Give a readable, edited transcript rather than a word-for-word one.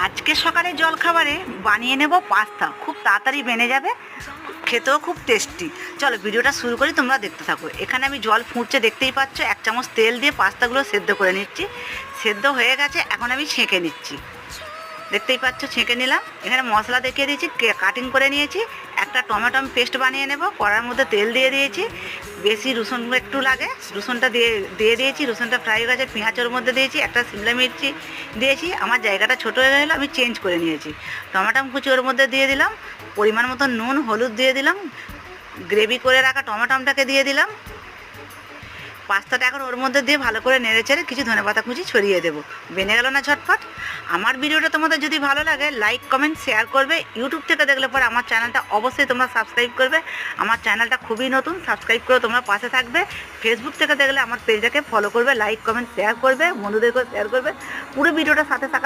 আজকে সকালে জলখাবারে বানিয়ে নেব পাস্তা। খুব তাড়াতাড়ি বেনে যাবে, খেতেও খুব টেস্টি। চলো ভিডিওটা শুরু করি, তোমরা দেখতে থাকো। এখানে আমি জল ফুটছে দেখতেই পাচ্ছ, 1 চামচ তেল দিয়ে পাস্তাগুলো সেদ্ধ করে নিচ্ছি। সেদ্ধ হয়ে গেছে, এখন আমি ছেঁকে নিচ্ছি। দেখতেই পাচ্ছ ছেঁকে নিলাম। এখানে মশলা দেখিয়ে দিয়েছি, কাটিং করে নিয়েছি। একটা টমেটো পেস্ট বানিয়ে নেব। কড়ার মধ্যে তেল দিয়ে দিয়েছি, বেশি রসুন একটু লাগে, রসুনটা দিয়ে দিয়েছি। রসুনটা ফ্রাই হয়ে গেছে, পেঁয়াজের মধ্যে দিয়েছি, একটা শিমলা মির্চি দিয়েছি। আমার জায়গাটা ছোটো হয়ে গেলো, আমি চেঞ্জ করে নিয়েছি। টমেটো কুচি ওর মধ্যে দিয়ে দিলাম, পরিমাণ মতো নুন হলুদ দিয়ে দিলাম, গ্রেভি করে রাখা টমেটোটাকে দিয়ে দিলাম। পাস্তাটা এখন ওর মধ্যে দিয়ে ভালো করে নেড়ে চেড়ে কিছু ধনেপাতা কুচি ছড়িয়ে দেবো। বেনে গেল না ঝটপট। আমার ভিডিওটা তোমাদের যদি ভালো লাগে লাইক কমেন্ট শেয়ার করবে। ইউটিউব থেকে দেখলে পরে আমার চ্যানেলটা অবশ্যই তোমরা সাবস্ক্রাইব করবে। আমার চ্যানেলটা খুবই নতুন, সাবস্ক্রাইব করে তোমরা পাশে থাকবে। ফেসবুক থেকে দেখলে আমার পেজটাকে ফলো করবে, লাইক কমেন্ট শেয়ার করবে, বন্ধুদেরকে শেয়ার করবে। পুরো ভিডিওটার সাথে থাকা